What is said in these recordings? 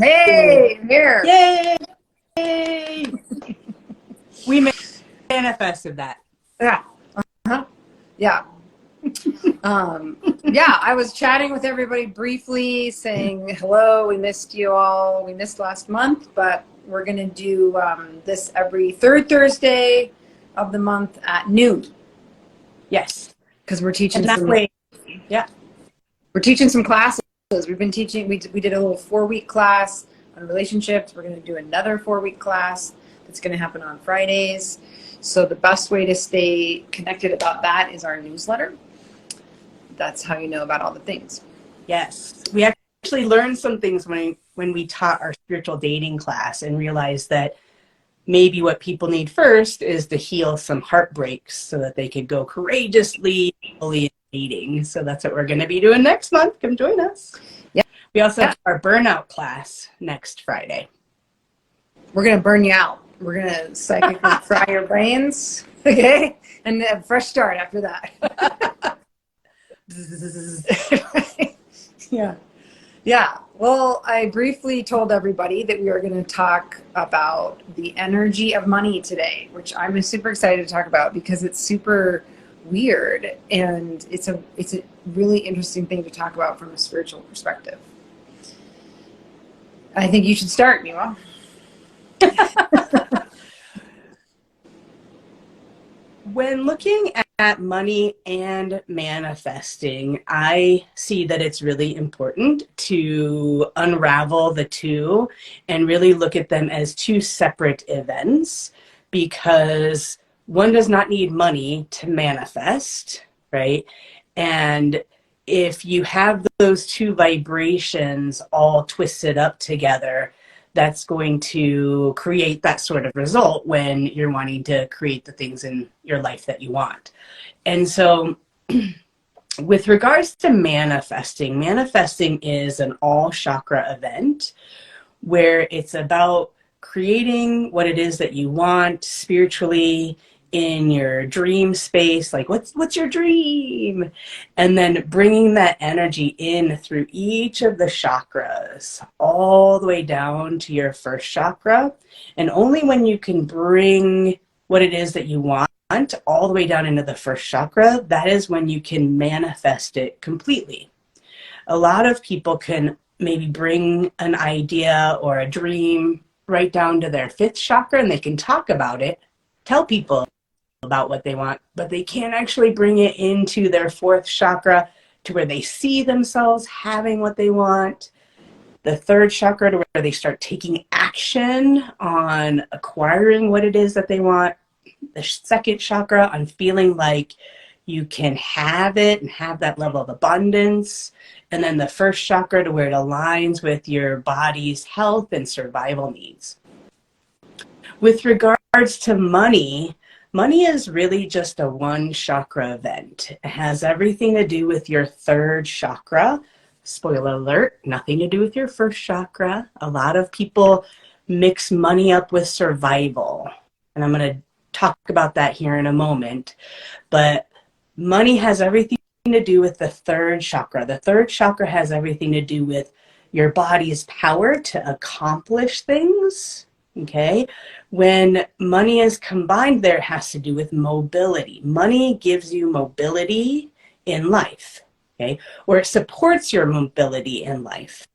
Hey, I'm here. Yay! Yay! We manifested that. Yeah. Uh-huh. Yeah. Yeah, I was chatting with everybody briefly saying hello. We missed you all. We missed last month, but we're going to do this every third Thursday of the month at noon. Yes. Because we're teaching And that way, yeah. We're teaching some classes. We've been teaching, we did a little 4-week class on relationships. We're going to do another 4-week class that's going to happen on Fridays. So the best way to stay connected about that is our newsletter. That's how you know about all the things. Yes. We actually learned some things when we taught our spiritual dating class and realized that maybe what people need first is to heal some heartbreaks so that they could go courageously, fully dating. So that's what we're going to be doing next month. Come join us. Yeah. We also have our burnout class next Friday. We're going to burn you out. We're going to psychically fry your brains. Okay. And a fresh start after that. Yeah. Yeah. Well, I briefly told everybody that we were going to talk about the energy of money today, which I'm super excited to talk about because it's super weird and it's a really interesting thing to talk about from a spiritual perspective. I think you should start, Miwa. When looking at money and manifesting, I see that it's really important to unravel the two and really look at them as two separate events, because one does not need money to manifest, right? And if you have those two vibrations all twisted up together, that's going to create that sort of result when you're wanting to create the things in your life that you want. And so with regards to manifesting is an all chakra event where it's about creating what it is that you want spiritually in your dream space, like what's your dream, and then bringing that energy in through each of the chakras all the way down to your first chakra. And only when you can bring what it is that you want all the way down into the first chakra, that is when you can manifest it completely. A lot of people can maybe bring an idea or a dream right down to their fifth chakra and they can talk about it, tell people about what they want, but they can't actually bring it into their fourth chakra to where they see themselves having what they want. The third chakra to where they start taking action on acquiring what it is that they want. The second chakra on feeling like you can have it and have that level of abundance. And then the first chakra to where it aligns with your body's health and survival needs. With regards to money is really just a one chakra event. It has everything to do with your third chakra. Spoiler alert, nothing to do with your first chakra. A lot of people mix money up with survival. And I'm going to talk about that here in a moment. But money has everything to do with the third chakra. The third chakra has everything to do with your body's power to accomplish things. Okay, when money is combined there, it has to do with mobility. Money gives you mobility in life, okay, or it supports your mobility in life.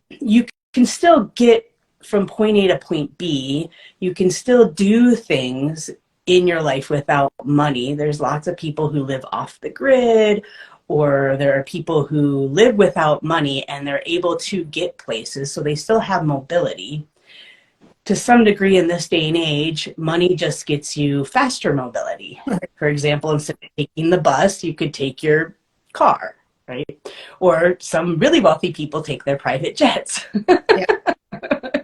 You can still get from point A to point B. You can still do things in your life without money. There's lots of people who live off the grid, or there are people who live without money and they're able to get places, so they still have mobility. To some degree in this day and age, money just gets you faster mobility. For example, instead of taking the bus, you could take your car, right? Or some really wealthy people take their private jets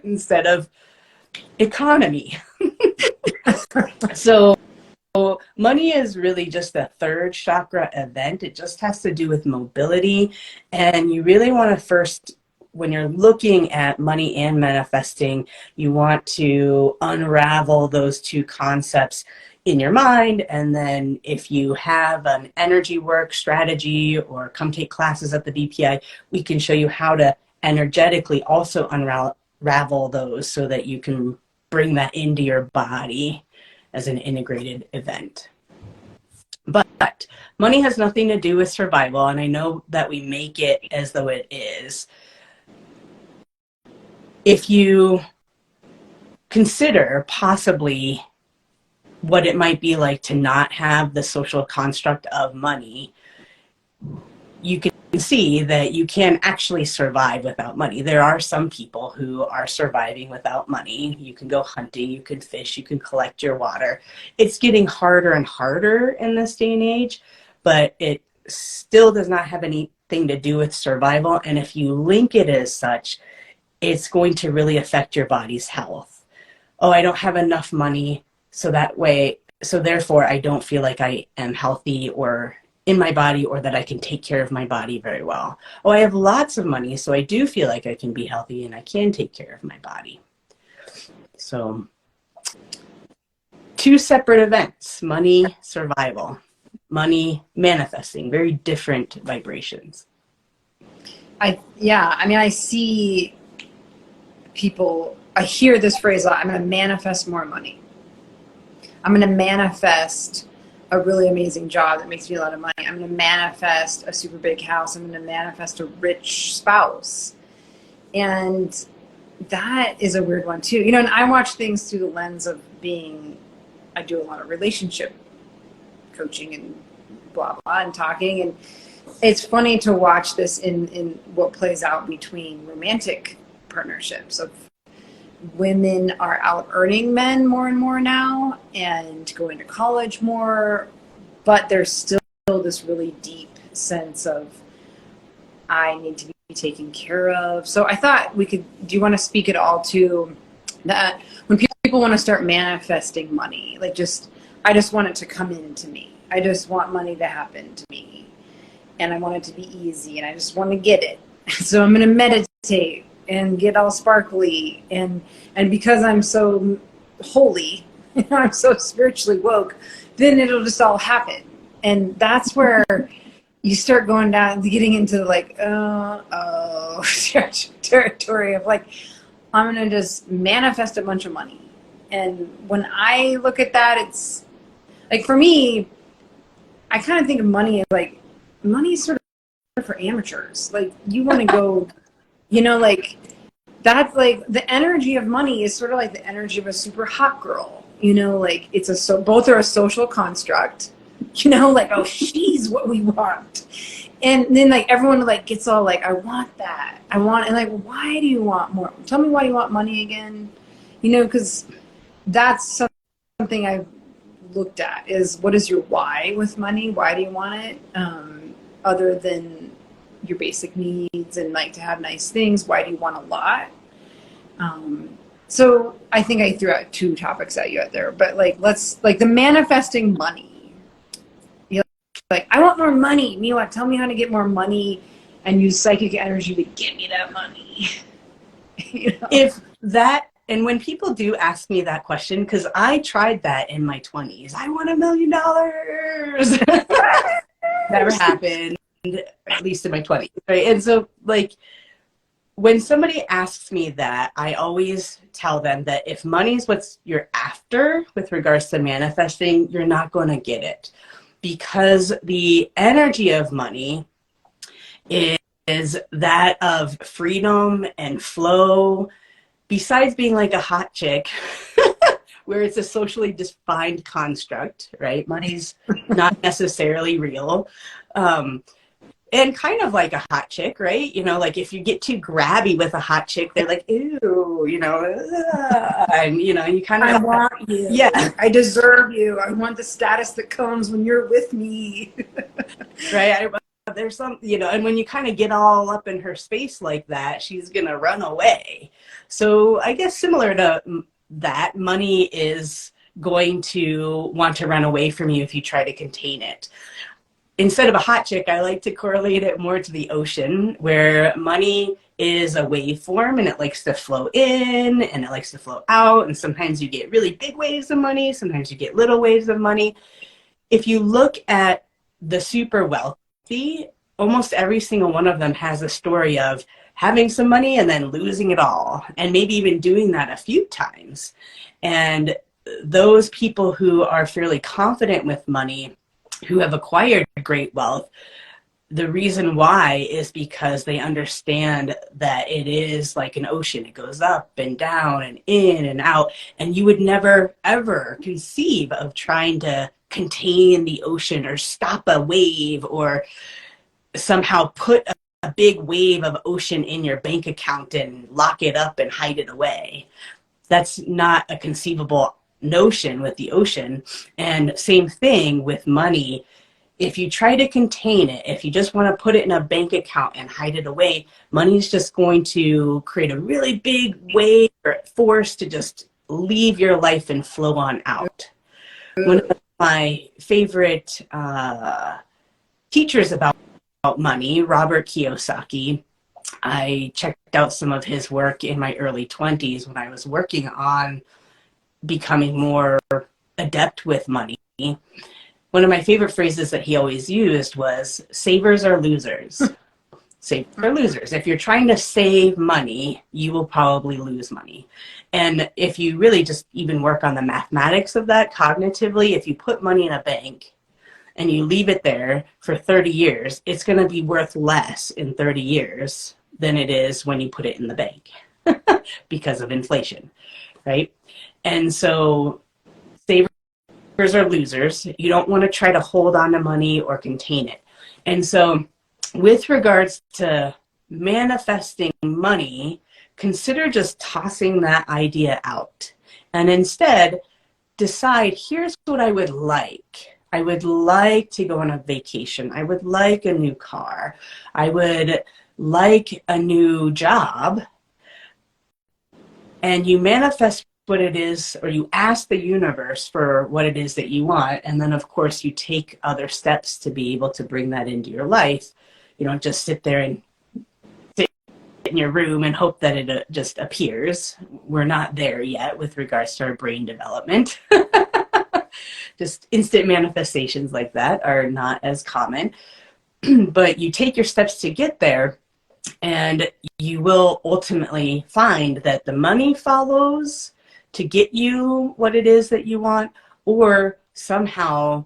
instead of economy. So money is really just a third chakra event. It just has to do with mobility. And you really want to first, when you're looking at money and manifesting, you want to unravel those two concepts in your mind. And then if you have an energy work strategy or come take classes at the BPI, we can show you how to energetically also unravel those so that you can bring that into your body as an integrated event. But money has nothing to do with survival, and I know that we make it as though it is. If you consider possibly what it might be like to not have the social construct of money, you can see that you can actually survive without money. There are some people who are surviving without money. You can go hunting, you can fish, you can collect your water. It's getting harder and harder in this day and age, but it still does not have anything to do with survival. And if you link it as such, it's going to really affect your body's health. Oh, I don't have enough money, so therefore I don't feel like I am healthy or in my body, or that I can take care of my body very well. Oh, I have lots of money, so I do feel like I can be healthy and I can take care of my body. So, two separate events: money, survival; money, manifesting. Very different vibrations. I mean, I see people, I hear this phrase a lot: I'm going to manifest more money. I'm going to manifest a really amazing job that makes me a lot of money. I'm going to manifest a super big house. I'm going to manifest a rich spouse. And that is a weird one too. And I watch things through the lens of I do a lot of relationship coaching and blah, blah, and talking. And it's funny to watch this in what plays out between romantic partnerships of women are out earning men more and more now and going to college more, but there's still this really deep sense of I need to be taken care of. So I thought do you want to speak at all to that when people want to start manifesting money, like I just want it to come into me. I just want money to happen to me and I want it to be easy and I just want to get it. So I'm going to meditate and get all sparkly and because I'm so holy, I'm so spiritually woke, then it'll just all happen. And that's where you start going down, getting into like territory of like, I'm gonna just manifest a bunch of money. And when I look at that, it's like, for me, I kind of think of money as like, money is sort of for amateurs. Like, you want to go like, that's like the energy of money is sort of like the energy of a super hot girl, like both are a social construct, like, oh, she's what we want. And then like everyone like gets all like, I want that. And like, why do you want more? Tell me why you want money again. Because that's something I've looked at is, what is your why with money? Why do you want it? Other than your basic needs and like to have nice things, why do you want a lot? So I think I threw out two topics at you out there, but like, let's like the manifesting money. Like, I want more money. Miwa, tell me how to get more money and use psychic energy to get me that money. If that, and when people do ask me that question, because I tried that in my 20s, I want $1 million. Never happened. At least in my 20s, right? And so like when somebody asks me that, I always tell them that if money's what you're after with regards to manifesting, you're not going to get it, because the energy of money is that of freedom and flow, besides being like a hot chick where it's a socially defined construct, right? Money's not necessarily real. And kind of like a hot chick, right? Like if you get too grabby with a hot chick, they're like, ew, and you kind of, I want you. Yeah. I deserve you. I want the status that comes when you're with me. Right. There's some, and when you kind of get all up in her space like that, she's going to run away. So I guess similar to that, money is going to want to run away from you if you try to contain it. Instead of a hot chick, I like to correlate it more to the ocean, where money is a waveform and it likes to flow in and it likes to flow out. And sometimes you get really big waves of money. Sometimes you get little waves of money. If you look at the super wealthy, almost every single one of them has a story of having some money and then losing it all, and maybe even doing that a few times. And those people who are fairly confident with money, who have acquired great wealth, the reason why is because they understand that it is like an ocean. It goes up and down and in and out. And you would never, ever conceive of trying to contain the ocean or stop a wave or somehow put a big wave of ocean in your bank account and lock it up and hide it away. That's not a conceivable notion with the ocean. And same thing with money. If you try to contain it, if you just want to put it in a bank account and hide it away, money is just going to create a really big wave or force to just leave your life and flow on out. One of my favorite teachers about money, Robert Kiyosaki, I checked out some of his work in my early 20s when I was working on becoming more adept with money. One of my favorite phrases that he always used was, savers are losers. Savers are losers. If you're trying to save money, you will probably lose money. And if you really just even work on the mathematics of that cognitively, if you put money in a bank and you leave it there for 30 years, it's going to be worth less in 30 years than it is when you put it in the bank because of inflation, right? And so savers are losers. You don't want to try to hold on to money or contain it. And so with regards to manifesting money, consider just tossing that idea out and instead decide, here's what I would like. I would like to go on a vacation. I would like a new car. I would like a new job. And you manifest what it is, or you ask the universe for what it is that you want. And then of course you take other steps to be able to bring that into your life. You don't just sit there and sit in your room and hope that it just appears. We're not there yet with regards to our brain development. Just instant manifestations like that are not as common, but you take your steps to get there, and you will ultimately find that the money follows to get you what it is that you want, or somehow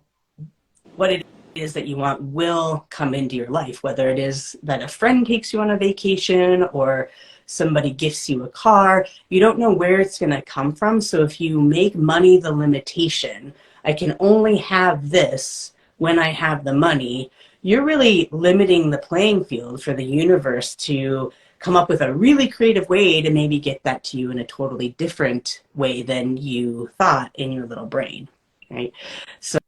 what it is that you want will come into your life, whether it is that a friend takes you on a vacation or somebody gifts you a car. You don't know where it's going to come from. So if you make money the limitation, I can only have this when I have the money, you're really limiting the playing field for the universe to come up with a really creative way to maybe get that to you in a totally different way than you thought in your little brain, right? So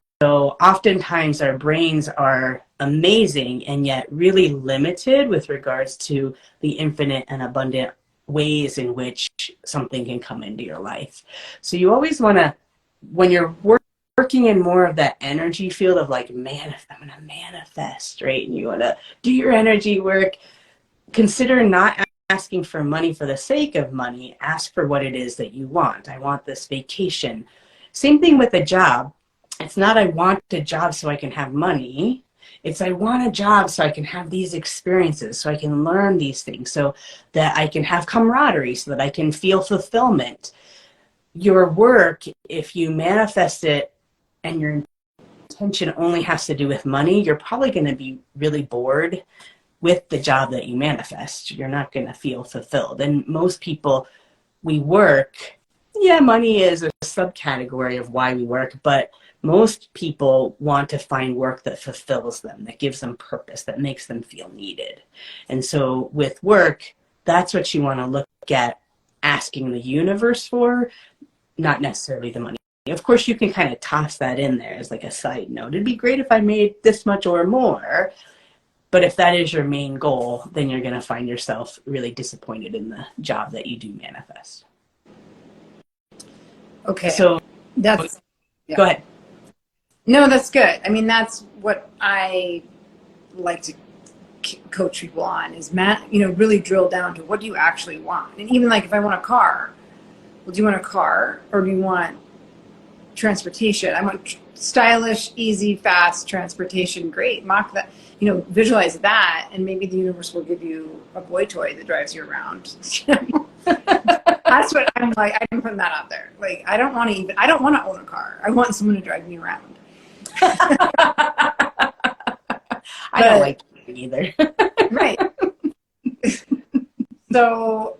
oftentimes our brains are amazing and yet really limited with regards to the infinite and abundant ways in which something can come into your life. So you always want to, when you're working in more of that energy field of like, I'm going to manifest, right? And you want to do your energy work, consider not asking for money for the sake of money. Ask for what it is that you want. I want this vacation. Same thing with a job. It's not I want a job so I can have money. It's I want a job so I can have these experiences, so I can learn these things, so that I can have camaraderie, so that I can feel fulfillment. Your work, if you manifest it and your intention only has to do with money, you're probably going to be really bored with the job that you manifest. You're not going to feel fulfilled. And most people, we work, yeah, money is a subcategory of why we work, but most people want to find work that fulfills them, that gives them purpose, that makes them feel needed. And so with work, that's what you want to look at asking the universe for, not necessarily the money. Of course, you can kind of toss that in there as like a side note. It'd be great if I made this much or more. But if that is your main goal, then you're going to find yourself really disappointed in the job that you do manifest. Okay. So That's, yeah. Go ahead. No, that's good. I mean, that's what I like to coach people on is, really drill down to what do you actually want? And even like if I want a car, well, do you want a car or do you want transportation. I want stylish, easy, fast transportation. Great. Mock that, visualize that, and maybe the universe will give you a boy toy that drives you around. That's what I'm like. I'm putting that out there. Like, I don't want to own a car. I want someone to drive me around. I don't like it either. Right. So,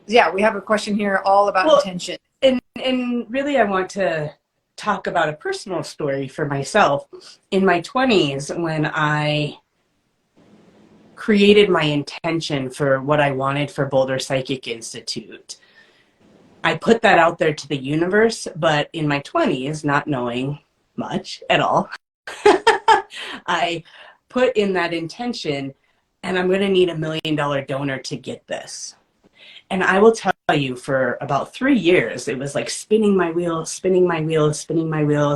we have a question here all about intention. And really, I want to talk about a personal story for myself. In my 20s, when I created my intention for what I wanted for Boulder Psychic Institute, I put that out there to the universe, but in my 20s, not knowing much at all, I put in that intention, and I'm going to need $1 million donor to get this. And I will tell you, for about 3 years, it was like spinning my wheels,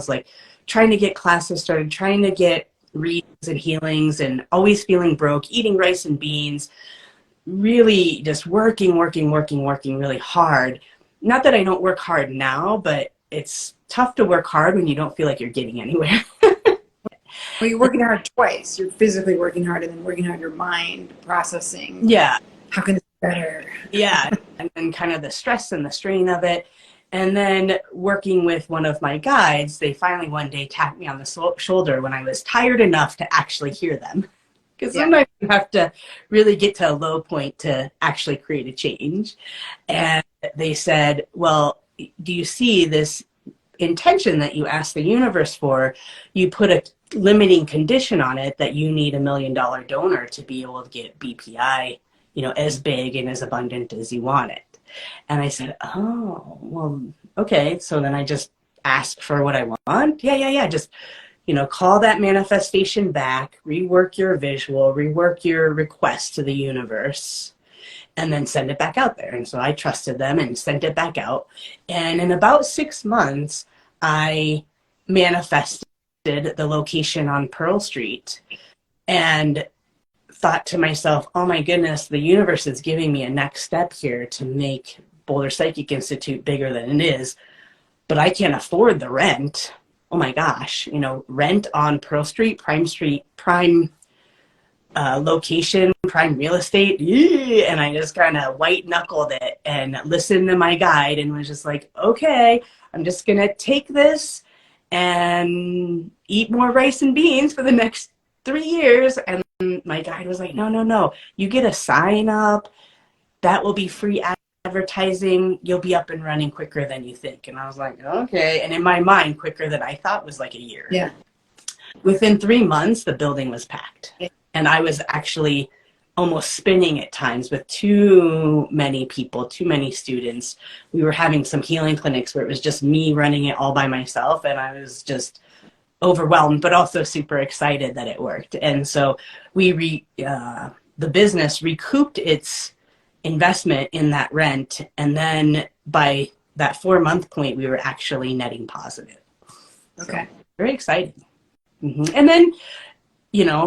like trying to get classes started, trying to get readings and healings, and always feeling broke, eating rice and beans, really just working really hard. Not that I don't work hard now, but it's tough to work hard when you don't feel like you're getting anywhere. Well, you're working hard twice. You're physically working hard and then working hard your mind, processing. Yeah. How can this be better? Yeah. And then kind of the stress and the strain of it. And then working with one of my guides, they finally one day tapped me on the shoulder when I was tired enough to actually hear them. Because sometimes you have to really get to a low point to actually create a change. And they said, well, do you see this intention that you asked the universe for? You put a limiting condition on it that you need $1 million donor to be able to get BPI, as big and as abundant as you want it. And I said, oh, well, okay. So then I just ask for what I want. Yeah. Just, call that manifestation back, rework your visual, rework your request to the universe, and then send it back out there. And so I trusted them and sent it back out. And in about 6 months, I manifested the location on Pearl Street and thought to myself, oh my goodness, the universe is giving me a next step here to make Boulder Psychic Institute bigger than it is, but I can't afford the rent. Oh my gosh, rent on Pearl Street, prime location, prime real estate. And I just kind of white knuckled it and listened to my guide and was just like, okay, I'm just going to take this and eat more rice and beans for the next 3 years. And my guide was like, no, you get a sign up. That will be free advertising. You'll be up and running quicker than you think. And I was like, okay. And in my mind, quicker than I thought was like a year. Yeah. Within 3 months, the building was packed. Yeah. And I was actually almost spinning at times with too many people, too many students. We were having some healing clinics where it was just me running it all by myself. And I was just overwhelmed, but also super excited that it worked. And so the business recouped its investment in that rent. And then by that 4-month point, we were actually netting positive. Okay. So, very excited. Mm-hmm. And then,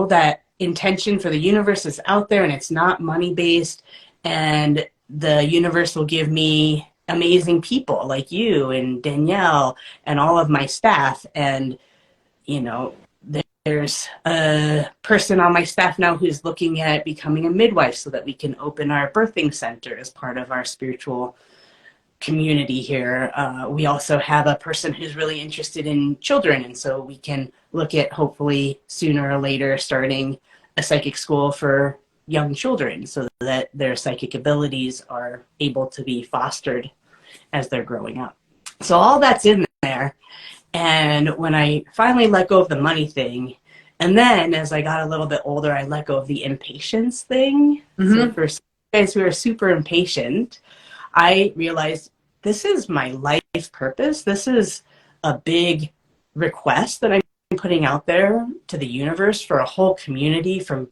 that intention for the universe is out there and it's not money based, and the universe will give me amazing people like you and Danielle and all of my staff. And there's a person on my staff now who's looking at becoming a midwife so that we can open our birthing center as part of our spiritual community here. We also have a person who's really interested in children, and so we can look at hopefully sooner or later starting a psychic school for young children so that their psychic abilities are able to be fostered as they're growing up. So all that's in there. And when I finally let go of the money thing, and then as I got a little bit older, I let go of the impatience thing. Mm-hmm. So for guys who are super impatient, I realized this is my life purpose. This is a big request that I'm putting out there to the universe for a whole community, from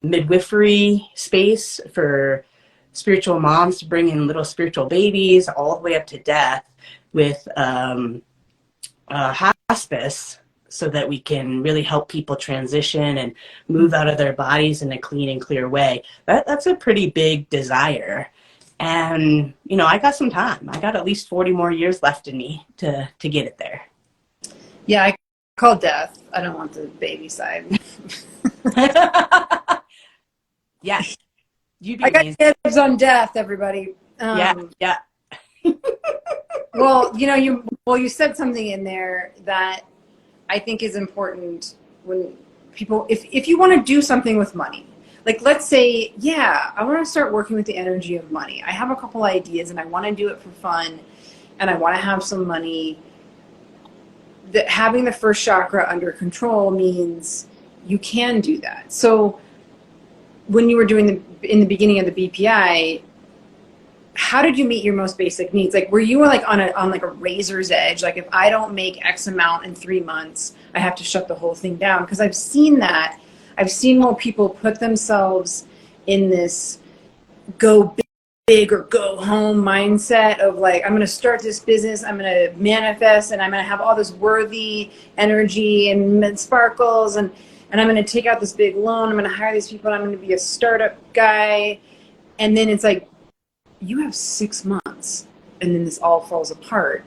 midwifery space for spiritual moms to bring in little spiritual babies all the way up to death, with hospice, so that we can really help people transition and move out of their bodies in a clean and clear way. That's a pretty big desire. And, you know, I got some time. I got at least 40 more years left in me to get it there. Yeah, I call death. I don't want the baby side. Yes, you'd be I got amazing. dibs on death, everybody. Yeah, yeah. Well, you said something in there that I think is important when people, if you want to do something with money, like let's say, yeah, I want to start working with the energy of money. I have a couple ideas and I want to do it for fun and I want to have some money. That having the first chakra under control means you can do that. So when you were doing in the beginning of the BPI, how did you meet your most basic needs? Like, were you like on like a razor's edge? Like, if I don't make X amount in 3 months, I have to shut the whole thing down? Because I've seen that. I've seen more people put themselves in this go big or go home mindset of like, I'm going to start this business, I'm going to manifest, and I'm going to have all this worthy energy and sparkles, and I'm going to take out this big loan, I'm going to hire these people, and I'm going to be a startup guy. And then it's like, you have 6 months and then this all falls apart.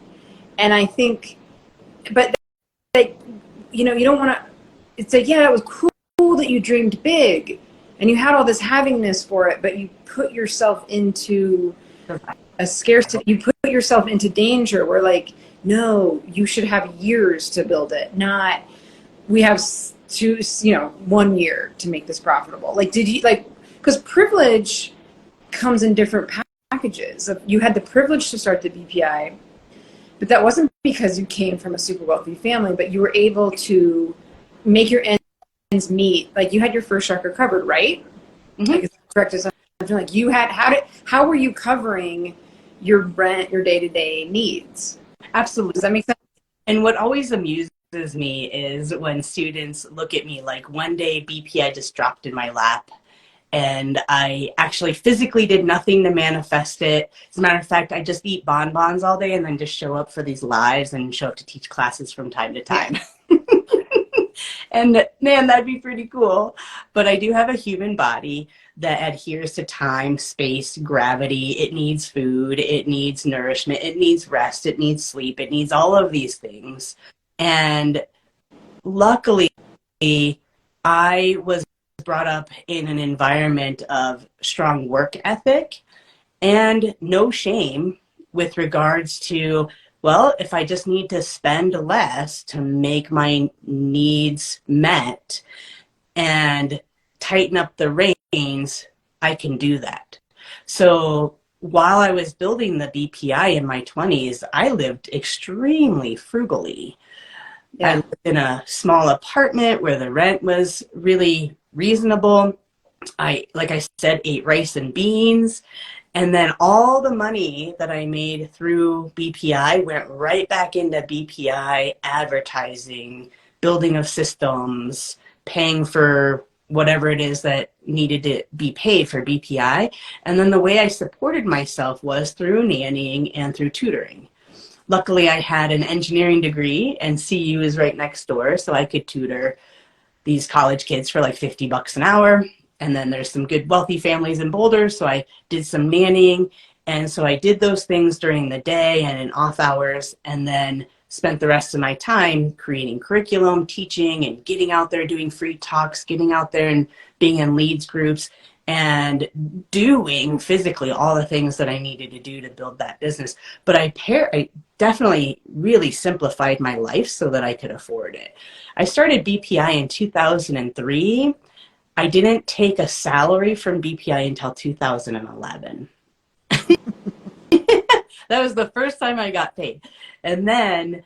And I think, but like, you don't want to, it's like, yeah, it was cool that you dreamed big and you had all this havingness for it, but you put yourself into a scarcity, you put yourself into danger where like, no, you should have years to build it, not we have 1 year to make this profitable. Like, did you like, because privilege comes in different packages. You had the privilege to start the BPI, but that wasn't because you came from a super wealthy family, but you were able to make your ends meet. Like, you had your first chakra covered, right? Mm-hmm. Like, correct assumption. Like, you had, how were you covering your rent, your day-to-day needs? Absolutely. Does that make sense? And what always amuses me is when students look at me like, one day BPI just dropped in my lap and I actually physically did nothing to manifest it. As a matter of fact, I just eat bonbons all day and then just show up for these lives and show up to teach classes from time to time. And man, that'd be pretty cool. But I do have a human body that adheres to time, space, gravity. It needs food. It needs nourishment. It needs rest. It needs sleep. It needs all of these things. And luckily, I was brought up in an environment of strong work ethic and no shame with regards to, well, if I just need to spend less to make my needs met and tighten up the reins, I can do that. So while I was building the BPI in my 20s, I lived extremely frugally. Yeah. I lived in a small apartment where the rent was really reasonable. Like I said, ate rice and beans. And then all the money that I made through BPI went right back into BPI advertising, building of systems, paying for whatever it is that needed to be paid for BPI. And then the way I supported myself was through nannying and through tutoring. Luckily, I had an engineering degree and CU is right next door, so I could tutor these college kids for like $50 an hour. And then there's some good wealthy families in Boulder, so I did some nannying. And so I did those things during the day and in off hours, and then spent the rest of my time creating curriculum, teaching, and getting out there doing free talks, getting out there and being in leads groups, and doing physically all the things that I needed to do to build that business. But I definitely really simplified my life so that I could afford it. I started BPI in 2003. I didn't take a salary from BPI until 2011. That was the first time I got paid. And then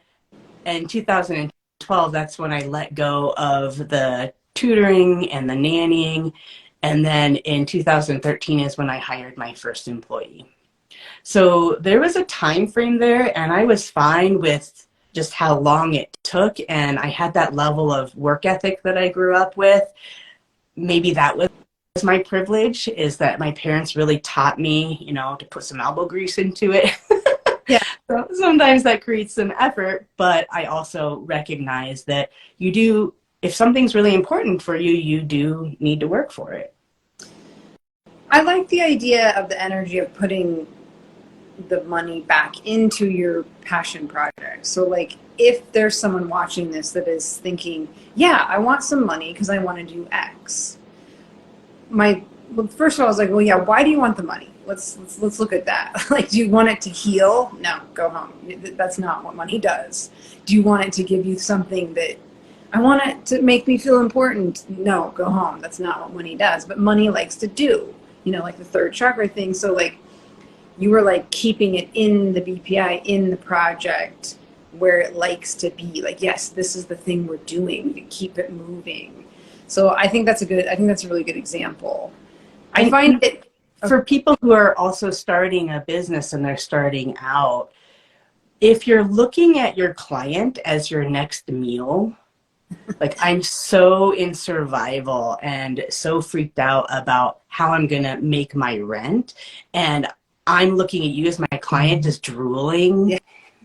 in 2012, that's when I let go of the tutoring and the nannying. And then in 2013 is when I hired my first employee. So there was a time frame there, and I was fine with just how long it took. And I had that level of work ethic that I grew up with. Maybe that was my privilege, is that my parents really taught me, to put some elbow grease into it. Yeah. So sometimes that creates some effort, but I also recognize that if something's really important for you, you do need to work for it. I like the idea of the energy of putting the money back into your passion project. So like if there's someone watching this that is thinking, yeah, I want some money because I want to do X. Well, first of all, I was like, well, yeah, why do you want the money? Let's look at that. Like, do you want it to heal? No, go home. That's not what money does. Do you want it to give you something that I want it to make me feel important? No, go home. That's not what money does. But money likes to do, like the third chakra thing. So like you were like keeping it in the BPI, in the project where it likes to be. Like, yes, this is the thing we're doing to keep it moving. So I think that's a really good example. I find it for people who are also starting a business and they're starting out, if you're looking at your client as your next meal, like I'm so in survival and so freaked out about how I'm going to make my rent. And I'm looking at you as my client just drooling. Yeah.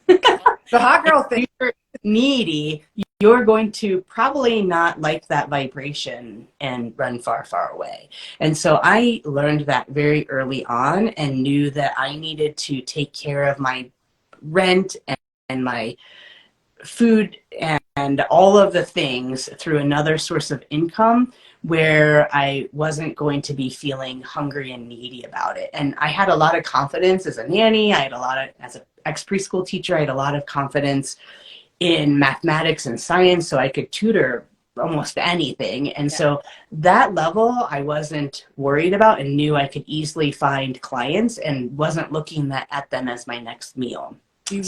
The hot girl thing. You're needy. You're going to probably not like that vibration and run far, far away. And so I learned that very early on and knew that I needed to take care of my rent and my food and all of the things through another source of income where I wasn't going to be feeling hungry and needy about it. And I had a lot of confidence as a nanny. As an ex-preschool teacher, I had a lot of confidence in mathematics and science, so I could tutor almost anything. And so that level I wasn't worried about and knew I could easily find clients and wasn't looking at them as my next meal. You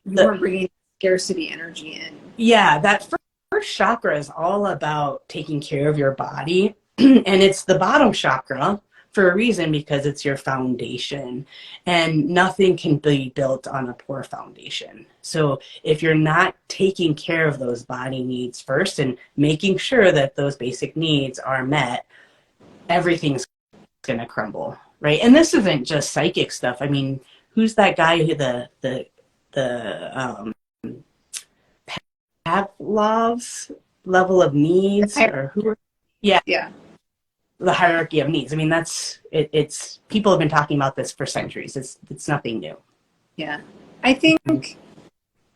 weren't bringing scarcity energy in. Yeah, that first chakra is all about taking care of your body. And it's the bottom chakra for a reason, because it's your foundation, and nothing can be built on a poor foundation. So if you're not taking care of those body needs first and making sure that those basic needs are met, everything's going to crumble, right? And this isn't just psychic stuff. I mean, who's that guy who the Pavlov's level of needs, or who? Yeah. The hierarchy of needs. I mean, it's people have been talking about this for centuries. It's nothing new. Yeah. I think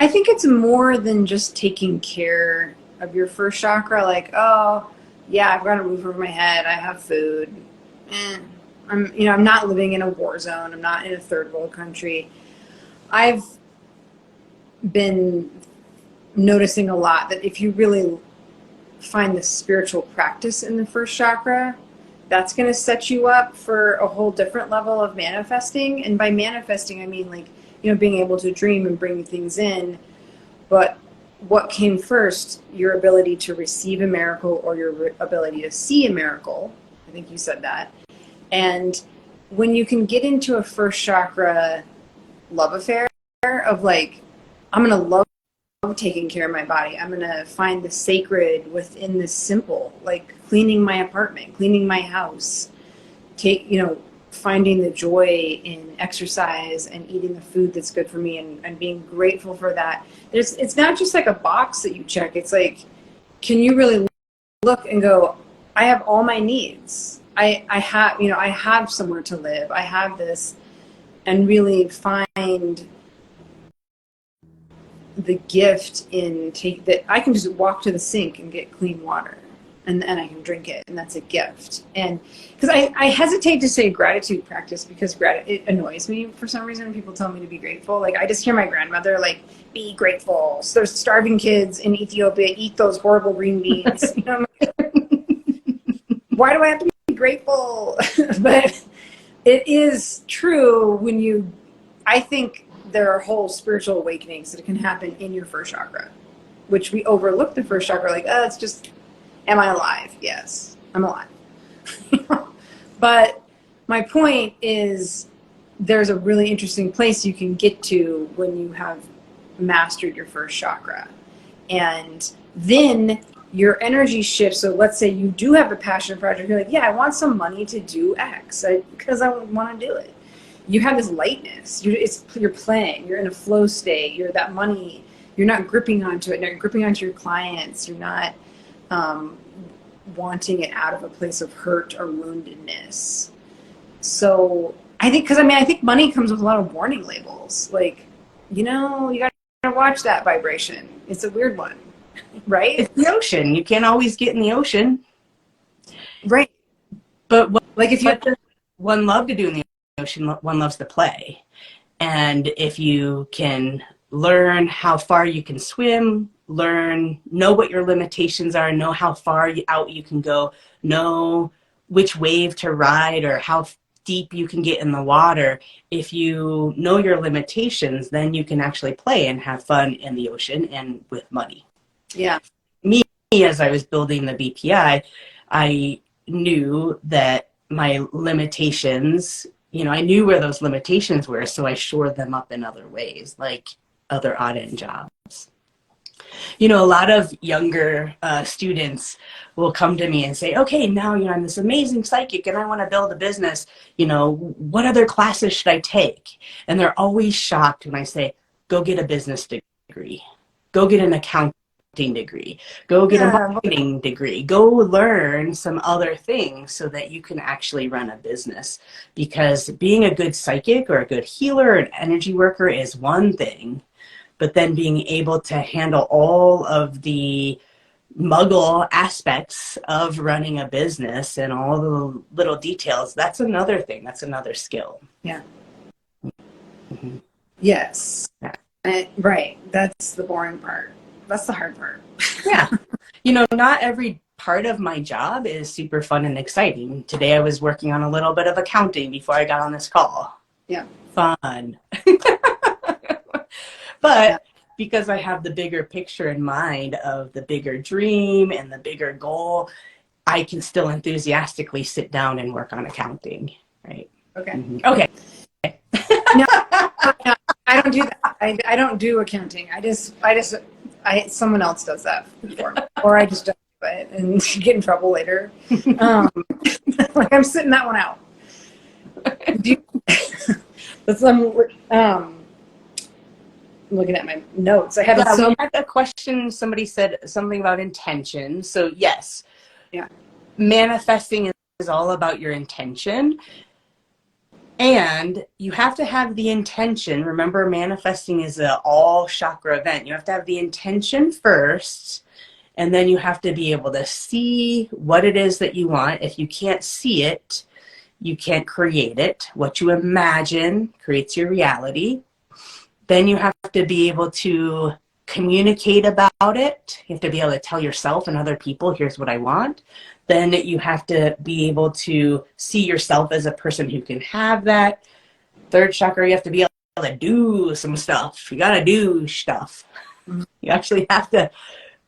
it's more than just taking care of your first chakra. Like, oh yeah, I've got a roof over my head. I have food. I'm not living in a war zone. I'm not in a third world country. I've been noticing a lot that if you really find the spiritual practice in the first chakra, that's going to set you up for a whole different level of manifesting. And by manifesting, I mean like, being able to dream and bring things in. But what came first, your ability to receive a miracle or your ability to see a miracle? I think you said that. And when you can get into a first chakra love affair of like, I'm going to love taking care of my body. I'm going to find the sacred within the simple, like cleaning my apartment, cleaning my house, finding the joy in exercise and eating the food that's good for me and being grateful for that. It's not just like a box that you check. It's like, can you really look and go, I have all my needs. I have somewhere to live. I have this, and really find the gift in that I can just walk to the sink and get clean water and I can drink it, and that's a gift. And because I hesitate to say gratitude practice because it annoys me for some reason when people tell me to be grateful. Like I just hear my grandmother like, be grateful. So there's starving kids in Ethiopia, eat those horrible green beans. Why do I have to be grateful? But it is true I think there are whole spiritual awakenings that can happen in your first chakra, which we overlook the first chakra, like, oh, it's just, am I alive? Yes, I'm alive. But my point is there's a really interesting place you can get to when you have mastered your first chakra. And then your energy shifts. So let's say you do have a passion project. You're like, yeah, I want some money to do X because I want to do it. You have this lightness. You're playing. You're in a flow state. You're that money. You're not gripping onto it. You're not gripping onto your clients. You're not wanting it out of a place of hurt or woundedness. So I think, because I think money comes with a lot of warning labels. Like, you got to watch that vibration. It's a weird one, right? It's the ocean. You can't always get in the ocean. Right. But like if you have to, one loves to do in the ocean, one loves to play. And if you can learn how far you can swim, know what your limitations are, know how far out you can go, know which wave to ride or how deep you can get in the water. If you know your limitations, then you can actually play and have fun in the ocean and with money. Yeah. Me, as I was building the BPI, I knew that my limitations, I knew where those limitations were, so I shored them up in other ways, like other odd-end jobs. A lot of younger students will come to me and say, okay, now, I'm this amazing psychic and I want to build a business. What other classes should I take? And they're always shocked when I say, go get a business degree. Go get an accounting degree. Go get a marketing degree. Go learn some other things so that you can actually run a business. Because being a good psychic or a good healer, an energy worker is one thing. But then being able to handle all of the muggle aspects of running a business and all the little details, that's another thing. That's another skill. Yeah. Mm-hmm. Yes. Yeah. Right. That's the boring part. That's the hard part. Yeah. Not every part of my job is super fun and exciting. Today I was working on a little bit of accounting before I got on this call. Yeah. Fun. But because I have the bigger picture in mind of the bigger dream and the bigger goal, I can still enthusiastically sit down and work on accounting. Right. Okay. Mm-hmm. Okay. No, I don't do that. I don't do accounting. Someone else does that for me, or I just don't do it and get in trouble later. Like I'm sitting that one out. I'm looking at my notes. I have we had a question. Somebody said something about intention. So yes, manifesting is all about your intention. And you have to have the intention. Remember, manifesting is an all chakra event. You have to have the intention first, and then you have to be able to see what it is that you want. If you can't see it, you can't create it. What you imagine creates your reality. Then you have to be able to communicate about it. You have to be able to tell yourself and other people, here's what I want. Then you have to be able to see yourself as a person who can have that. Third chakra, you have to be able to do some stuff. You got to do stuff. You actually have to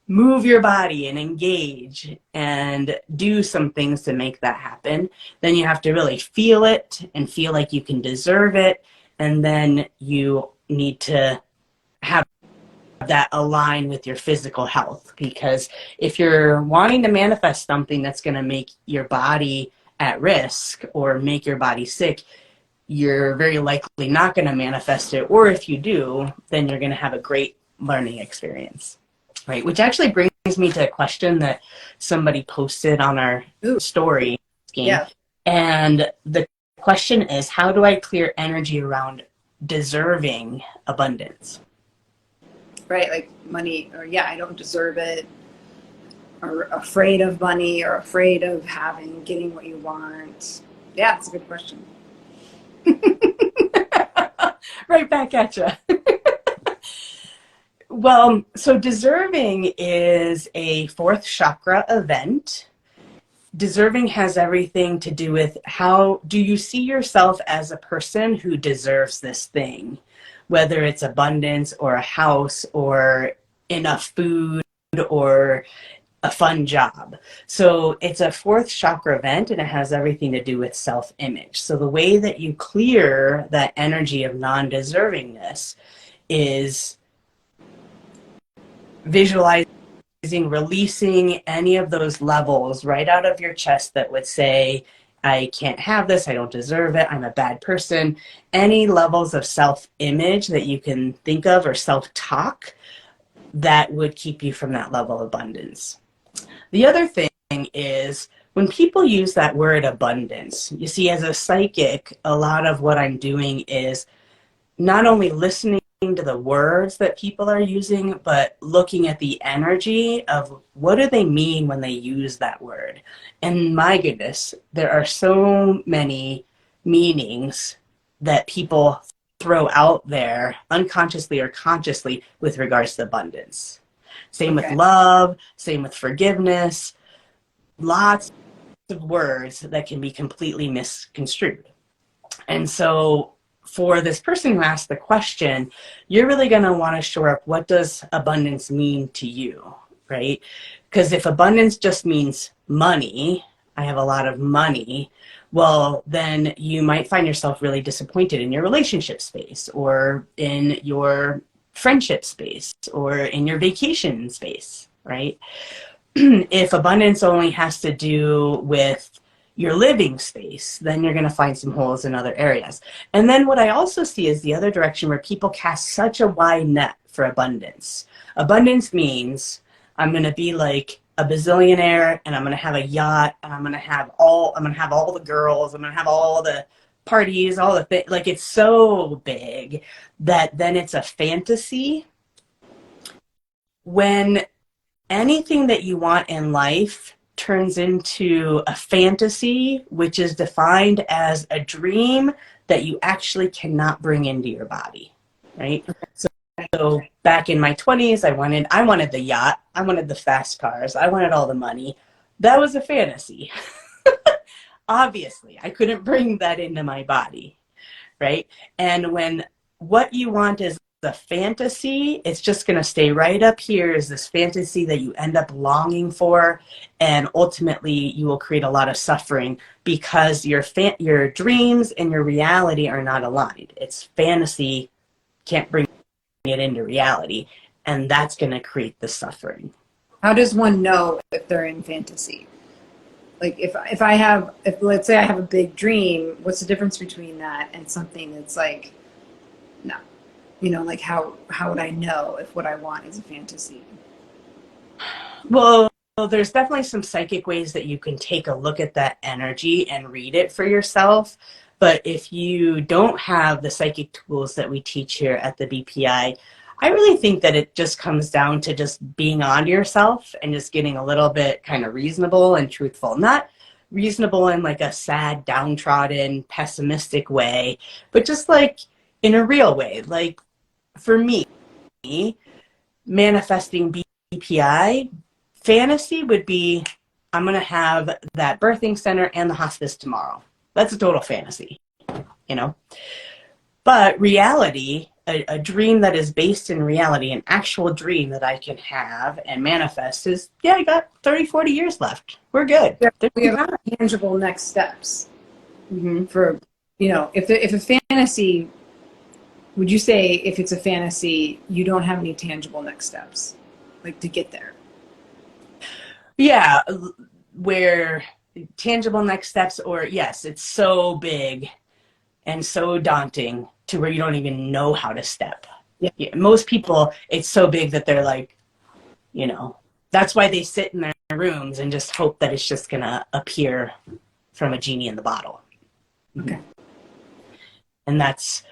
move your body and engage and do some things to make that happen. Then you have to really feel it and feel like you can deserve it. And then you need to have that align with your physical health, because if you're wanting to manifest something that's going to make your body at risk or make your body sick, you're very likely not going to manifest it, or if you do, then you're going to have a great learning experience, right? Which actually brings me to a question that somebody posted on our story game. Yeah. And the question is, how do I clear energy around deserving abundance? Right, like money, or I don't deserve it, or afraid of money, or afraid of getting what you want. Yeah, it's a good question. Right back at you. Well, so deserving is a fourth chakra event. Deserving has everything to do with how do you see yourself as a person who deserves this thing, whether it's abundance or a house or enough food or a fun job. So it's a fourth chakra event, and it has everything to do with self-image. So the way that you clear that energy of non-deservingness is visualizing, releasing any of those levels right out of your chest that would say, I can't have this, I don't deserve it, I'm a bad person. Any levels of self-image that you can think of, or self-talk, that would keep you from that level of abundance. The other thing is when people use that word abundance, you see, as a psychic, a lot of what I'm doing is not only listening to the words that people are using, but looking at the energy of what do they mean when they use that word. And my goodness, there are so many meanings that people throw out there unconsciously or consciously with regards to abundance. Same with love, same with forgiveness, lots of words that can be completely misconstrued. And so for this person who asked the question, you're really going to want to shore up, what does abundance mean to you, right? Because if abundance just means money, I have a lot of money, well, then you might find yourself really disappointed in your relationship space or in your friendship space or in your vacation space, right? If abundance only has to do with your living space, then you're going to find some holes in other areas. And then what I also see is the other direction where people cast such a wide net for abundance. Abundance means I'm going to be like a bazillionaire and I'm going to have a yacht and I'm going to have all the girls, I'm going to have all the parties, all the things. Like, it's so big that then it's a fantasy. When anything that you want in life turns into a fantasy, which is defined as a dream that you actually cannot bring into your body, right? So back in my 20s, I wanted the yacht, I wanted the fast cars, I wanted all the money. That was a fantasy. Obviously, I couldn't bring that into my body, right? And when what you want is the fantasy, it's just going to stay right up here as this fantasy that you end up longing for, and ultimately you will create a lot of suffering because your dreams and your reality are not aligned. It's fantasy, can't bring it into reality, and that's going to create the suffering. How does one know if they're in fantasy? Like, if let's say I have a big dream, what's the difference between that and something that's like, no, like how would I know if what I want is a fantasy? Well, there's definitely some psychic ways that you can take a look at that energy and read it for yourself. But if you don't have the psychic tools that we teach here at the BPI, I really think that it just comes down to just being on yourself and just getting a little bit kind of reasonable and truthful. Not reasonable in like a sad, downtrodden, pessimistic way, but just like in a real way. Like, for me, manifesting BPI, fantasy would be, I'm going to have that birthing center and the hospice tomorrow. That's a total fantasy, But reality, a dream that is based in reality, an actual dream that I can have and manifest is, yeah, I got 30, 40 years left. We're good. We have tangible next steps. For, if a fantasy, would you say if it's a fantasy, you don't have any tangible next steps, like to get there? Yeah, where tangible next steps, or yes, it's so big and so daunting to where you don't even know how to step. Yeah, most people, it's so big that they're like, that's why they sit in their rooms and just hope that it's just going to appear from a genie in the bottle. Okay. And that's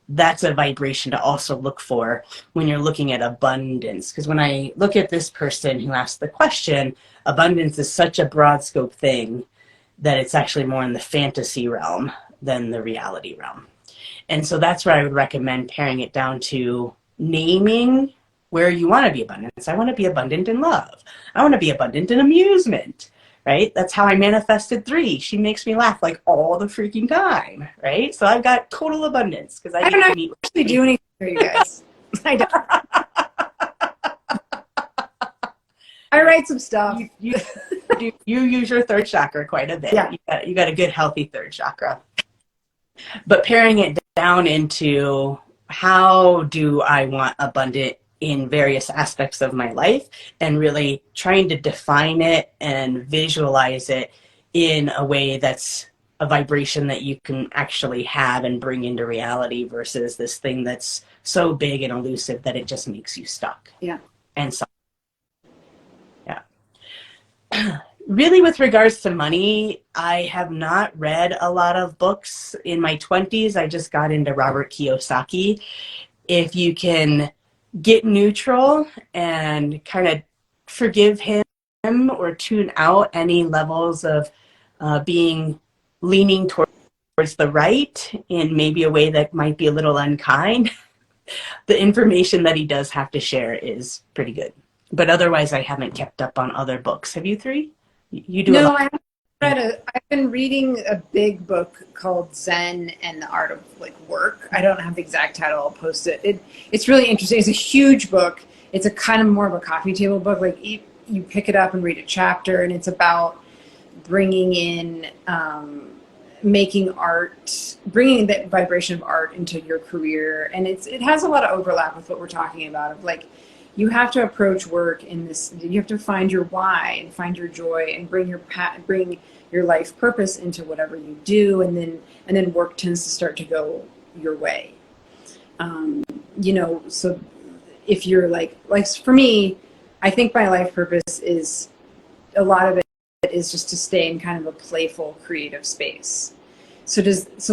a vibration to also look for when you're looking at abundance. Because when I look at this person who asked the question, abundance is such a broad scope thing that it's actually more in the fantasy realm than the reality realm. And so that's where I would recommend paring it down to naming where you want to be abundant. I want to be abundant in love. I want to be abundant in amusement, right? That's how I manifested Three. She makes me laugh like all the freaking time, right? So I've got total abundance because I don't actually do anything for you guys. I don't. I write some stuff. You use your third chakra quite a bit. Yeah. You got a good, healthy third chakra. But paring it down into how do I want abundant in various aspects of my life, and really trying to define it and visualize it in a way that's a vibration that you can actually have and bring into reality versus this thing that's so big and elusive that it just makes you stuck. Yeah. And so, yeah. Really, with regards to money, I have not read a lot of books. In my 20s, I just got into Robert Kiyosaki. If you can get neutral and kind of forgive him or tune out any levels of being leaning towards the right in maybe a way that might be a little unkind, the information that he does have to share is pretty good. But otherwise, I haven't kept up on other books. Have you three? You do a No, lot. I haven't read I've been reading a big book called Zen and the Art of like Work. I don't have the exact title. I'll post it. It's really interesting. It's a huge book. It's a kind of more of a coffee table book. Like you pick it up and read a chapter, and it's about bringing in making art, bringing the vibration of art into your career. And it has a lot of overlap with what we're talking about of like, you have to approach work in this, you have to find your why and find your joy and bring your life purpose into whatever you do. And then work tends to start to go your way. So if you're like for me, I think my life purpose is a lot of it is just to stay in kind of a playful, creative space. So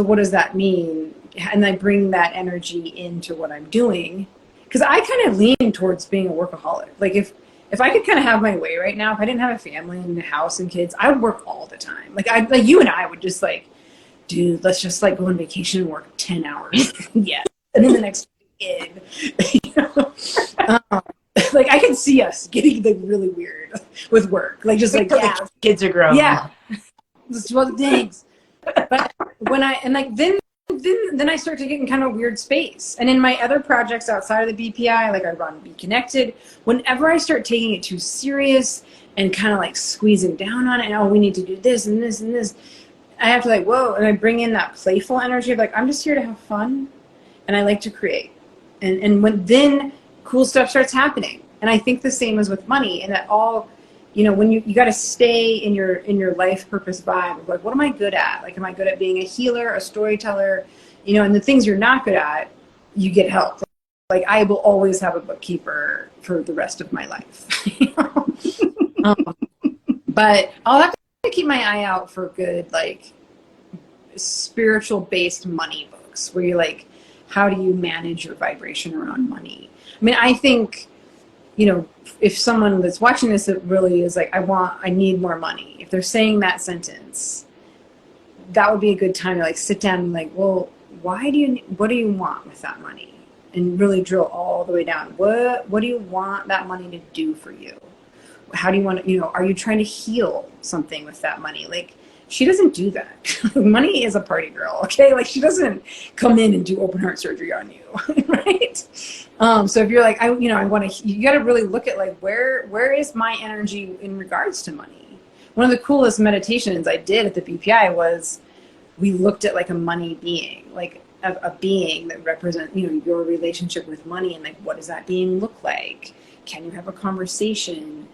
what does that mean? And I bring that energy into what I'm doing, because I kind of lean towards being a workaholic. Like if I could kind of have my way right now, if I didn't have a family and a house and kids, I would work all the time. Like you and I would just like, dude, let's just like go on vacation and work 10 hours. Yeah. And then the next gig, like I can see us getting like really weird with work. Like just like, yeah, kids are grown. Yeah. This is what things. But then I start to get in kind of a weird space. And in my other projects outside of the BPI, like I run Be Connected, whenever I start taking it too serious and kind of like squeezing down on it, and we need to do this and this and this, I have to like, whoa, and I bring in that playful energy of like, I'm just here to have fun and I like to create. And then cool stuff starts happening. And I think the same is with money, and that all, when you got to stay in your life purpose vibe of like, what am I good at? Like, am I good at being a healer, a storyteller, and the things you're not good at, you get help. Like I will always have a bookkeeper for the rest of my life. But I'll have to keep my eye out for good, like spiritual based money books where you're like, how do you manage your vibration around money? I mean, I think, if someone that's watching this, it really is like, I need more money. If they're saying that sentence, that would be a good time to like sit down and like, well, what do you want with that money? And really drill all the way down. What do you want that money to do for you? How do you want to, are you trying to heal something with that money? Like, she doesn't do that. Money is a party girl, okay? Like, she doesn't come in and do open heart surgery on you, right? So if you're like, I want to, you got to really look at like, where is my energy in regards to money? One of the coolest meditations I did at the BPI was we looked at like a money being, like a being that represents, your relationship with money, and like, what does that being look like? Can you have a conversation?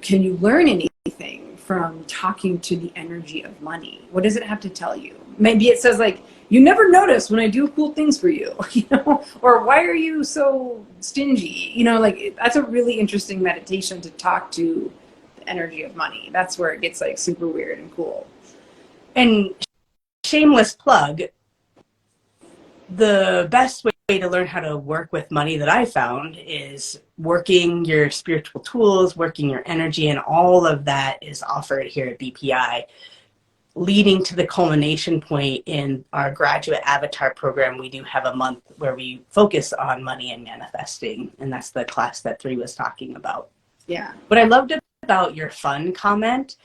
Can you learn anything from talking to the energy of money? What does it have to tell you? Maybe it says like, you never notice when I do cool things for you, or why are you so stingy? That's a really interesting meditation to talk to the energy of money. That's where it gets like super weird and cool. And shameless plug, the best way to learn how to work with money that I found is working your spiritual tools, working your energy, and all of that is offered here at BPI, leading to the culmination point in our graduate avatar program. We do have a month where we focus on money and manifesting, and that's the class that Three was talking about. Yeah. What I loved about your fun comment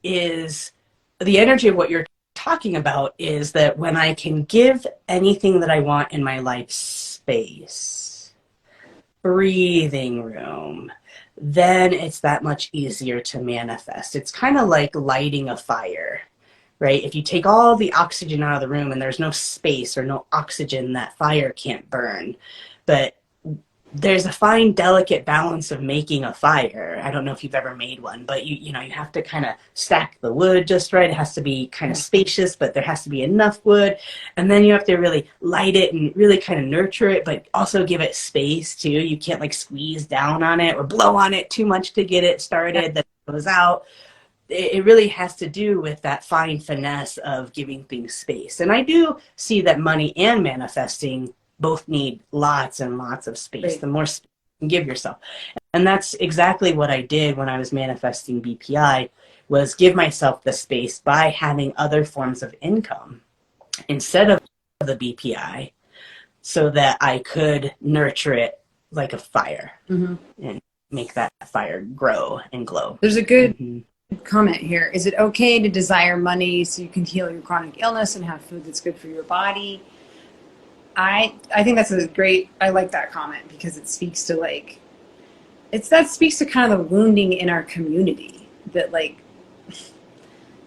is the energy of what you're talking about is that when I can give anything that I want in my life space, breathing room, then it's that much easier to manifest. It's kind of like lighting a fire, right? If you take all the oxygen out of the room and there's no space or no oxygen, that fire can't burn. But there's a fine, delicate balance of making a fire. I don't know if you've ever made one, but you have to kind of stack the wood just right. It has to be kind of spacious, but there has to be enough wood. And then you have to really light it and really kind of nurture it, but also give it space too. You can't like squeeze down on it or blow on it too much to get it started. That goes out. it really has to do with that fine finesse of giving things space. And I do see that money and manifesting both need lots and lots of space. Right. The more space you can give yourself. And that's exactly what I did when I was manifesting BPI, was give myself the space by having other forms of income instead of the BPI, so that I could nurture it like a fire and make that fire grow and glow. There's a good comment here. Is it okay to desire money so you can heal your chronic illness and have food that's good for your body? I think that's a great, I like that comment, because it speaks to like, that speaks to kind of the wounding in our community, that like,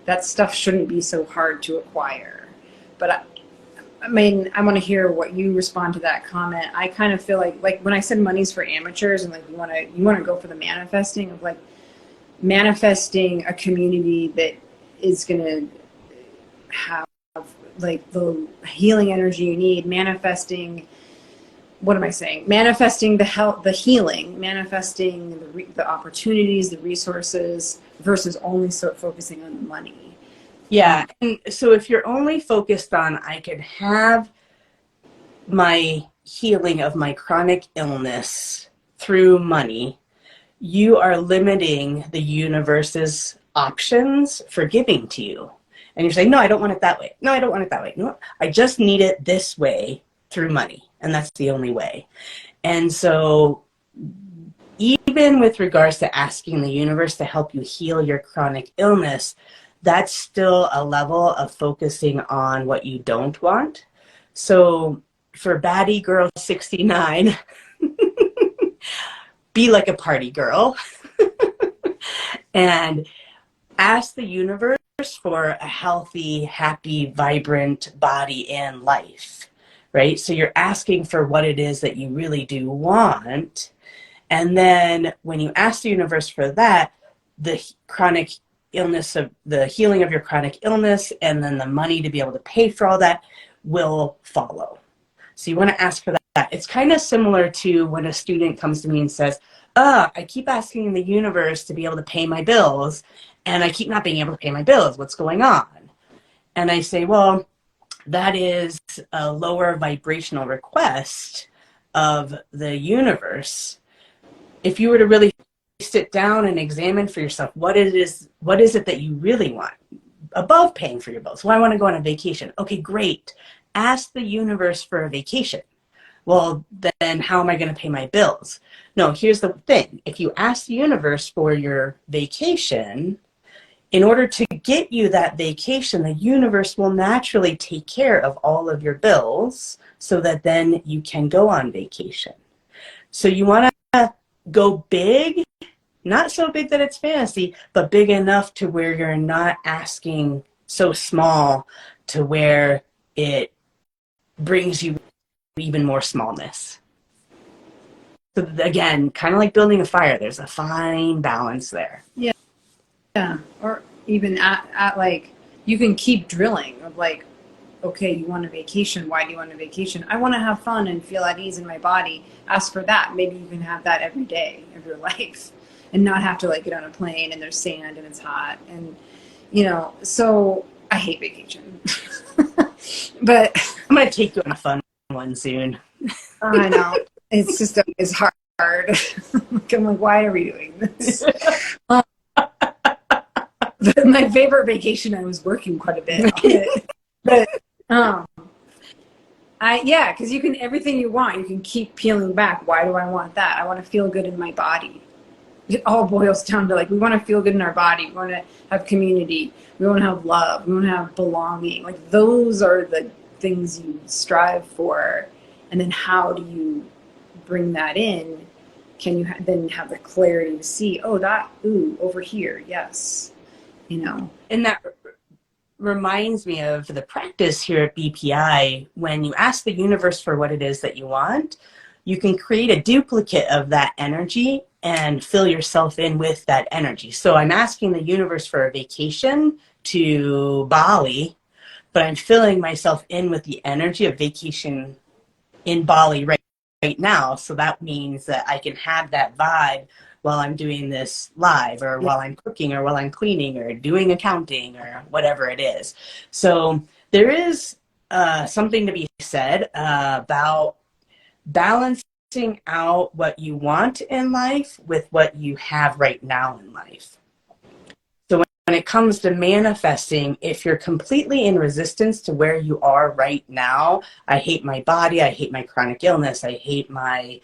that stuff shouldn't be so hard to acquire. But I mean, I want to hear what you respond to that comment. I kind of feel like when I said money's for amateurs, and like you want to go for the manifesting of like manifesting a community that is going to have like the healing energy you need, manifesting, what am I saying? Manifesting the health, the healing, manifesting the opportunities, the resources, versus only focusing on the money. Yeah. And so if you're only focused on, I could have my healing of my chronic illness through money, you are limiting the universe's options for giving to you. And you're saying, no, I don't want it that way. No, I don't want it that way. No, I just need it this way through money. And that's the only way. And so even with regards to asking the universe to help you heal your chronic illness, that's still a level of focusing on what you don't want. So for Baddie Girl 69, be like a party girl and ask the universe for a healthy, happy, vibrant body and life, right? So you're asking for what it is that you really do want. And then when you ask the universe for that, the chronic illness of the healing of your chronic illness and then the money to be able to pay for all that will follow. So you want to ask for that. It's kind of similar to when a student comes to me and says, I keep asking the universe to be able to pay my bills and I keep not being able to pay my bills. What's going on? And I say, well, that is a lower vibrational request of the universe. If you were to really sit down and examine for yourself what is it that you really want above paying for your bills. Well, I want to go on a vacation. Okay, great. Ask the universe for a vacation. Well, then how am I going to pay my bills? No, here's the thing. If you ask the universe for your vacation, in order to get you that vacation, the universe will naturally take care of all of your bills so that then you can go on vacation. So you want to go big, not so big that it's fantasy, but big enough to where you're not asking so small to where it brings you even more smallness. So again, kind of like building a fire, there's a fine balance there. Yeah. Yeah. Or even at like, you can keep drilling of like, okay, you want a vacation. Why do you want a vacation? I want to have fun and feel at ease in my body. Ask for that. Maybe you can have that every day of your life and not have to like get on a plane and there's sand and it's hot. And, you know, so I hate vacation, but I'm going to take you on a fun one soon. I know. It's just, it's hard. I'm like, why are we doing this? But my favorite vacation, I was working quite a bit on it. But because you can, everything you want, you can keep peeling back. Why do I want that? I want to feel good in my body. It all boils down to like, we want to feel good in our body. We want to have community. We want to have love. We want to have belonging. Like those are the things you strive for. And then how do you bring that in? Can you then have the clarity to see, over here, yes, you know. And that reminds me of the practice here at BPI. When you ask the universe for what it is that you want, you can create a duplicate of that energy and fill yourself in with that energy. So I'm asking the universe for a vacation to Bali, but I'm filling myself in with the energy of vacation in Bali right right now. So that means that I can have that vibe while I'm doing this live, or while I'm cooking, or while I'm cleaning, or doing accounting, or whatever it is. So there is something to be said about balancing out what you want in life with what you have right now in life. So when it comes to manifesting, if you're completely in resistance to where you are right now, I hate my body, I hate my chronic illness, I hate my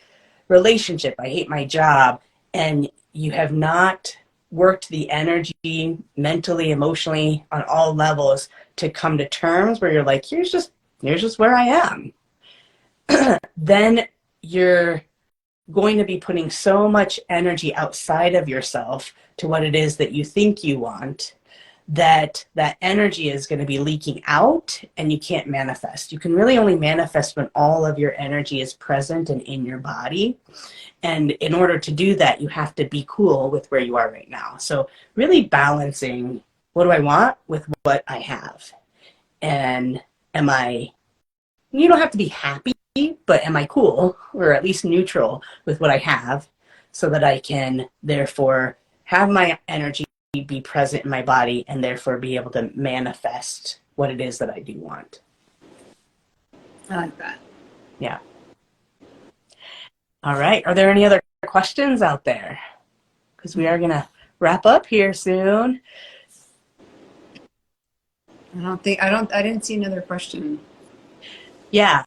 relationship, I hate my job, and you have not worked the energy mentally, emotionally, on all levels to come to terms where you're like, here's just where I am, then you're going to be putting so much energy outside of yourself to what it is that you think you want, that that energy is going to be leaking out, and you can't manifest. You can really only manifest when all of your energy is present and in your body. And in order to do that, you have to be cool with where you are right now. So really balancing, what do I want with what I have? And you don't have to be happy, but am I cool, or at least neutral with what I have, so that I can therefore have my energy be present in my body, and therefore be able to manifest what it is that I do want. I like that. Yeah. All right. Are there any other questions out there? Because we are going to wrap up here soon. I didn't see another question. Yeah.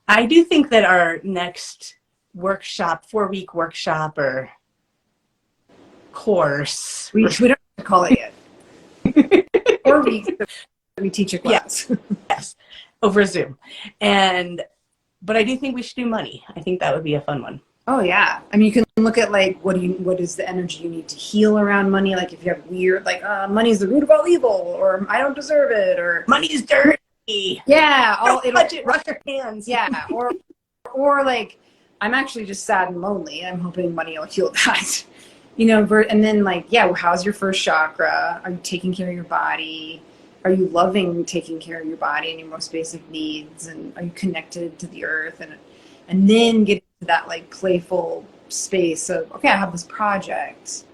I do think that our next workshop, 4-week workshop or course. We don't have to call it yet. 4 weeks we teach a class. Yes. Over Zoom. But I do think we should do money. I think that would be a fun one. Oh yeah. I mean, you can look at like, what is the energy you need to heal around money? Like if you have weird, like, money's the root of all evil, or I don't deserve it, or money's dirty. Yeah. Touch it, wash your hands. Yeah. Or like, I'm actually just sad and lonely. I'm hoping money will heal that. And then like, yeah, how's your first chakra? Are you taking care of your body? Are you loving taking care of your body and your most basic needs? And are you connected to the earth? And then get to that like playful space of, okay, I have this project.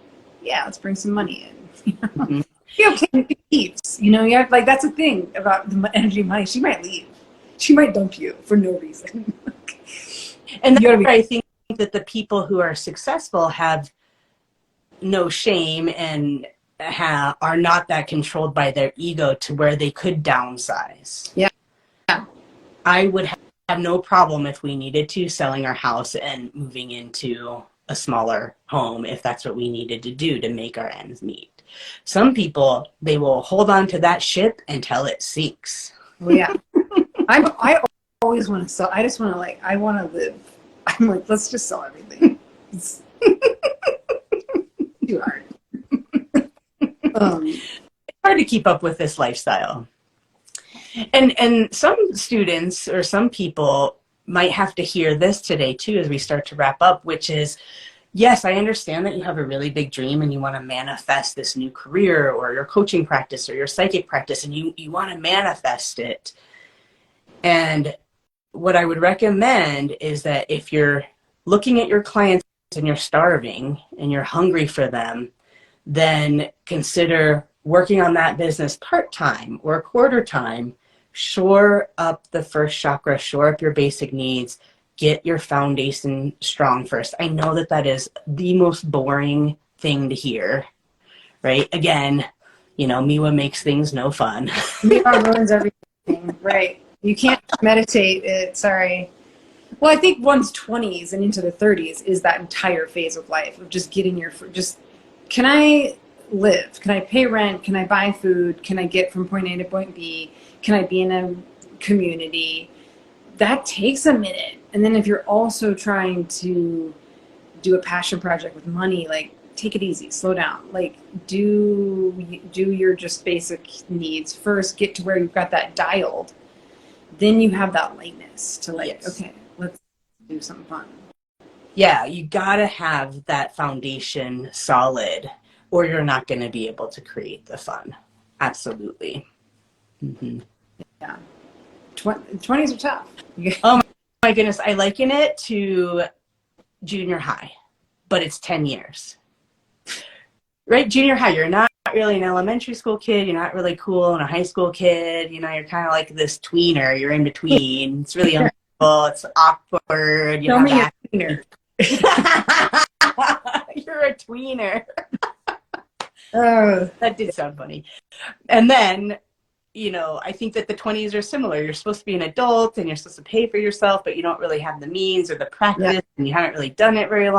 Yeah, let's bring some money in. Mm-hmm. Yeah, okay, leaves. You have, like, that's a thing about the energy of money. She might leave. She might dump you for no reason. And that's where I think that the people who are successful have no shame and are not that controlled by their ego to where they could downsize. Yeah. I would have no problem if we needed to selling our house and moving into a smaller home if that's what we needed to do to make our ends meet. Some people, they will hold on to that ship until it sinks. Well, yeah. I always want to sell. I just want to I want to live. I'm like, let's just sell everything. It's too hard. It's hard to keep up with this lifestyle. And some students or some people might have to hear this today too as we start to wrap up, which is, yes, I understand that you have a really big dream and you want to manifest this new career or your coaching practice or your psychic practice, and you want to manifest it. And what I would recommend is that if you're looking at your clients and you're starving and you're hungry for them, then consider working on that business part-time or quarter-time. Shore up the first chakra, shore up your basic needs, get your foundation strong first. I know that that is the most boring thing to hear, right? Again, Miwa makes things no fun. Miwa ruins everything, right? You can't meditate. Sorry. Well, I think one's 20s and into the 30s is that entire phase of life of just getting can I live? Can I pay rent? Can I buy food? Can I get from point A to point B? Can I be in a community? That takes a minute. And then if you're also trying to do a passion project with money, like, take it easy, slow down. Like, do your just basic needs first, get to where you've got that dialed. Then you have that lightness to yes. Okay, let's do something fun. Yeah, you gotta have that foundation solid, or you're not going to be able to create the fun. Absolutely. Mm-hmm. Yeah. 20s are tough. Oh my my goodness, I liken it to junior high, but it's 10 years. Right? Junior high, you're not really an elementary school kid. You're not really cool and a high school kid. You know, you're kind of like this tweener. You're in between. It's really uncomfortable. It's awkward. You Tell me have you're a tweener. You're a tweener. Oh, That did sound funny. And then, you know, I think that the 20s are similar. You're supposed to be an adult and you're supposed to pay for yourself, but you don't really have the means or the practice, and you haven't really done it for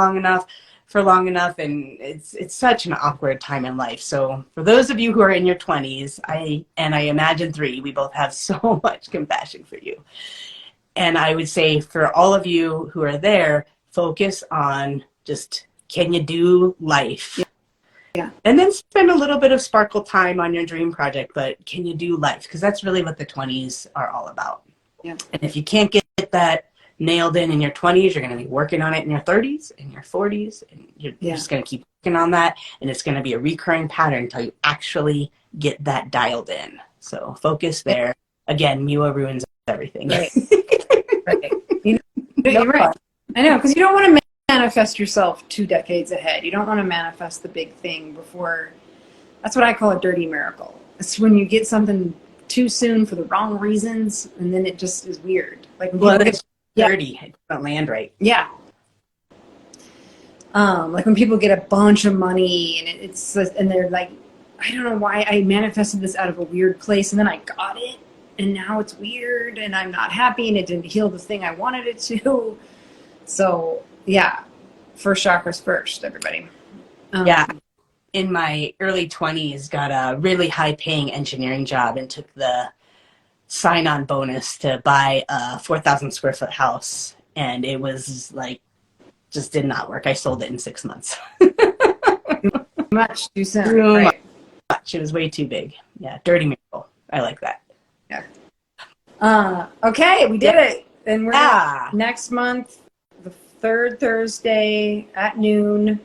long enough, and it's such an awkward time in life. So for those of you who are in your 20s, I imagine Three, we both have so much compassion for you. And I would say for all of you who are there, focus on just, can you do life? Yeah. And then spend a little bit of sparkle time on your dream project, but can you do life? Because that's really what the 20s are all about. Yeah. And if you can't get that nailed in your 20s, you're going to be working on it in your 30s and your 40s, and you're just going to keep working on that, and it's going to be a recurring pattern until you actually get that dialed in. So focus there. Again, Miwa ruins everything. Right. Right. You're right. I know, because you don't want to manifest yourself 2 decades ahead. You don't want to manifest the big thing before. That's what I call a dirty miracle. It's when you get something too soon for the wrong reasons, and then it just is weird. Like when people get dirty, it doesn't land right. Yeah. Like when people get a bunch of money and they're like, I don't know why I manifested this out of a weird place, and then I got it, and now it's weird, and I'm not happy, and it didn't heal the thing I wanted it to. So yeah, first chakras first, everybody. Yeah. In my early 20s, got a really high-paying engineering job and took the sign-on bonus to buy a 4,000 square foot house, and it was like, just did not work. I sold it in 6 months. Much too soon. Too right. much. It was way too big. Yeah, dirty miracle. I like that. Yeah. Okay, we did it, and we're next month, the 3rd Thursday at noon.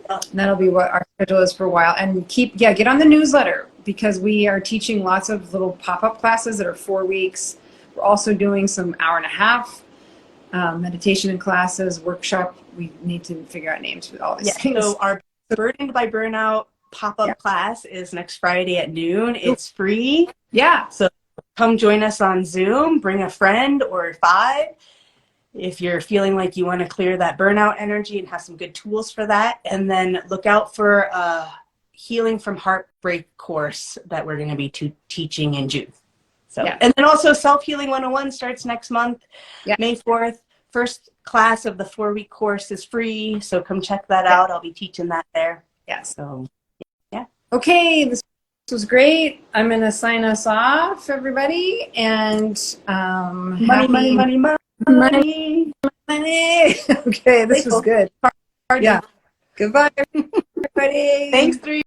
And that'll be what our schedule is for a while. And get on the newsletter, because we are teaching lots of little pop-up classes that are 4 weeks. We're also doing some hour-and-a-half meditation classes, workshop. We need to figure out names for all these things. So our Burdened by Burnout pop-up class is next Friday at noon. It's free. Yeah. So come join us on Zoom. Bring a friend or 5. If you're feeling like you want to clear that burnout energy and have some good tools for that. And then look out for a Healing from Heartbreak course that we're going to be teaching in June. So, and then also Self-Healing 101 starts next month, May 4th. First class of the 4-week course is free. So come check that out. I'll be teaching that there. Yes. So, okay. This was great. I'm going to sign us off, everybody. And money. Okay, this was good. Yeah. Goodbye, everybody. Thanks, Three.